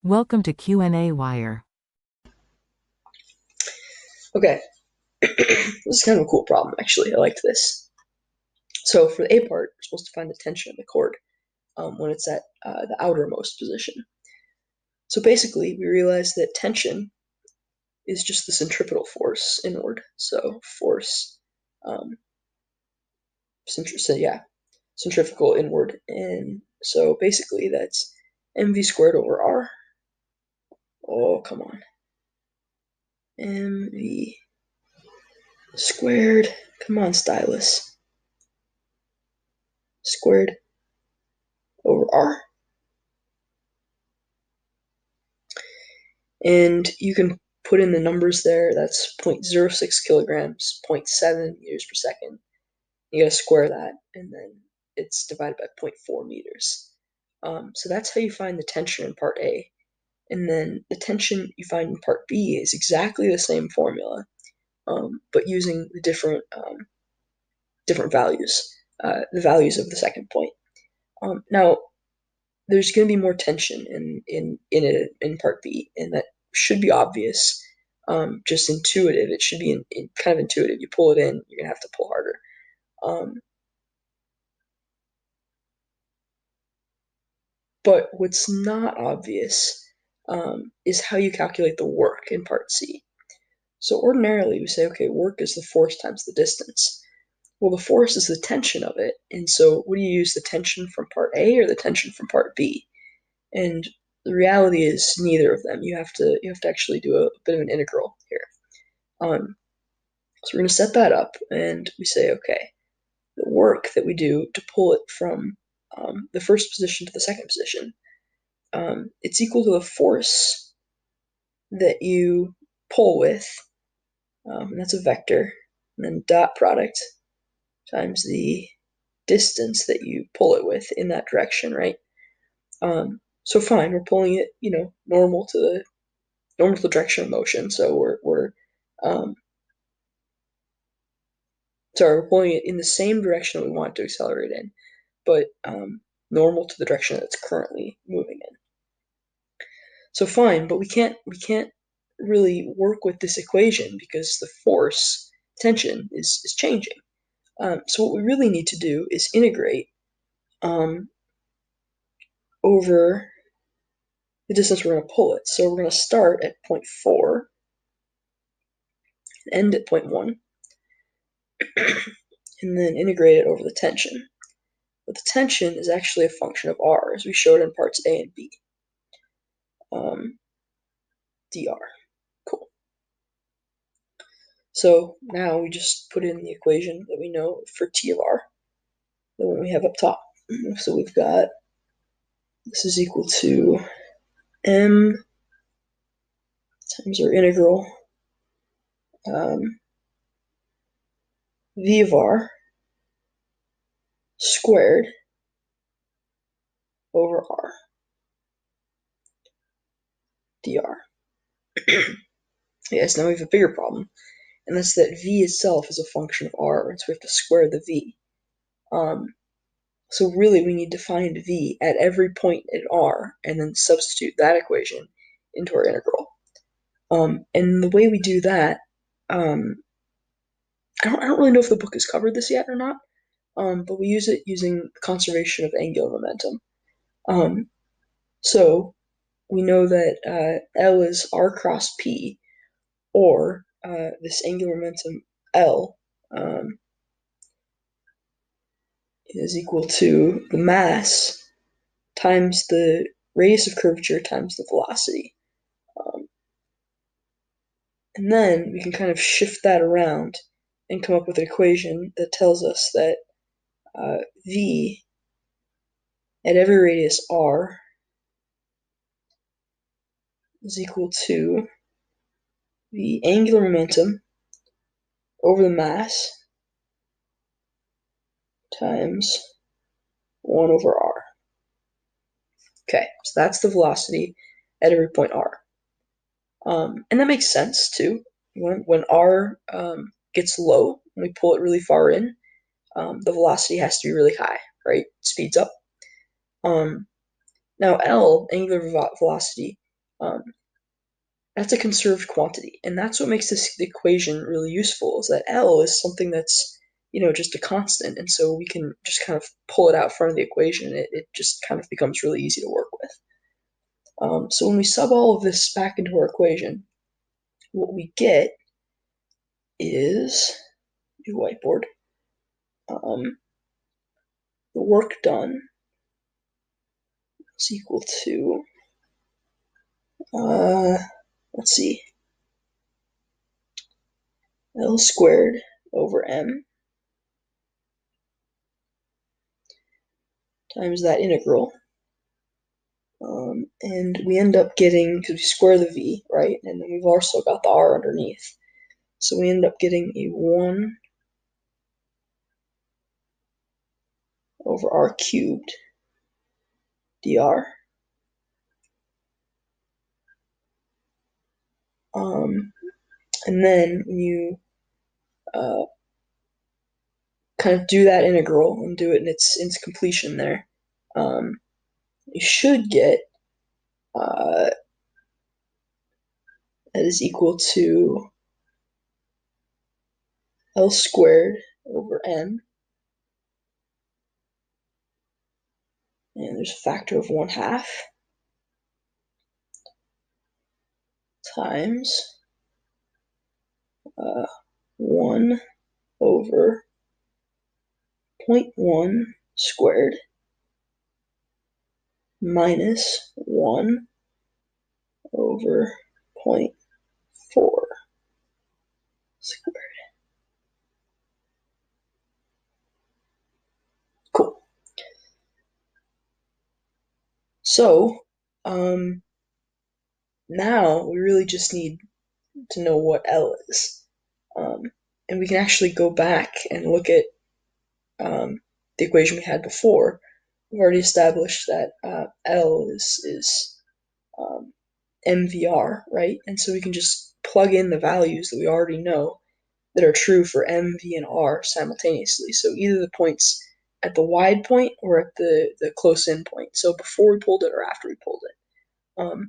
Welcome to qnawire. Okay, this is kind of a cool problem, actually. I liked this. So for the A part, we're supposed to find the tension of the cord when it's at the outermost position. So basically, we realize that tension is just the centripetal force inward. So force, um, centrifugal inward. And so basically, that's mv squared over r. Oh, come on. mv squared. Come on, stylus. Squared over r. And you can put in the numbers there. That's 0.06 kilograms, 0.7 meters per second. You got to square that, and then it's divided by zero point 0.4 meters. So that's how you find the tension in part A. And then the tension you find in part B is exactly the same formula, but using the different values, the values of the second point. Now, there's going to be more tension in part B, and that should be obvious. Just intuitive. It should be in kind of intuitive. You pull it in, you're gonna have to pull harder. But what's not obvious is how you calculate the work in part C. So ordinarily we say, okay, work is the force times the distance. Well, the force is the tension of it, and so what do you use, the tension from part A or the tension from part B? And the reality is neither of them. You have to actually do a bit of an integral here. So we're going to set that up, and we say, okay, the work that we do to pull it from the first position to the second position, it's equal to the force that you pull with, and that's a vector, and then dot product times the distance that you pull it with in that direction, right? So fine, we're pulling it, normal to the direction of motion. So we're we're pulling it in the same direction that we want it to accelerate in, but normal to the direction that it's currently moving in. So fine, but we can't really work with this equation because the force tension is changing. So what we really need to do is integrate over the distance we're going to pull it. So we're going to start at 0.4 and end at 0.1, and then integrate it over the tension. But the tension is actually a function of r, as we showed in parts A and B. dr. Cool. So now we just put in the equation that we know for T of r, the one we have up top. So we've got, this is equal to m times our integral v of r squared over r dr. Yes, now we have a bigger problem, and that's that v itself is a function of r, and so we have to square the v. So really we need to find v at every point at r, and then substitute that equation into our integral. And the way we do that, I don't really know if the book has covered this yet or not, but we use it using conservation of angular momentum. So we know that L is r cross p, or this angular momentum L is equal to the mass times the radius of curvature times the velocity. And then we can kind of shift that around and come up with an equation that tells us that v at every radius r is equal to the angular momentum over the mass times 1 over r. Okay, so that's the velocity at every point r. And that makes sense too. When r gets low, when we pull it really far in, the velocity has to be really high, right? It speeds up. Now L, angular velocity, That's a conserved quantity, and that's what makes this equation really useful, is that L is something that's, just a constant, and so we can just kind of pull it out front of the equation. It just kind of becomes really easy to work with. So when we sub all of this back into our equation, what we get is, new whiteboard, the work done is equal to, let's see, L squared over M times that integral. And we end up getting, because we square the v, right? And then we've also got the r underneath. So we end up getting a 1 over r cubed dr. And then when you kind of do that integral and do it in its completion there, you should get that is equal to L squared over M, and there's a factor of 1/2 times 1 over 0.1 squared minus 1 over 0.4 squared. Cool. So, now we really just need to know what L is. And we can actually go back and look at the equation we had before. We've already established that L is MVR, right? And so we can just plug in the values that we already know that are true for M, V, and R simultaneously. So either the points at the wide point or at the close in point. So before we pulled it or after we pulled it.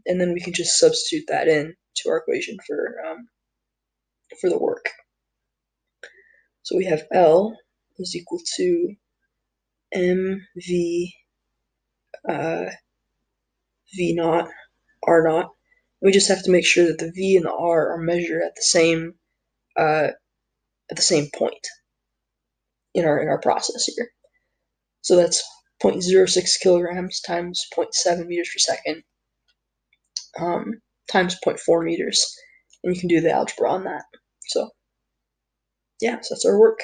And then we can just substitute that in to our equation for the work. So we have L is equal to MV V naught R naught. We just have to make sure that the V and the R are measured at the same point in our process here. So that's 0.06 kilograms times 0.7 meters per second times 0.4 meters, and you can do the algebra on that. So yeah, so that's our work.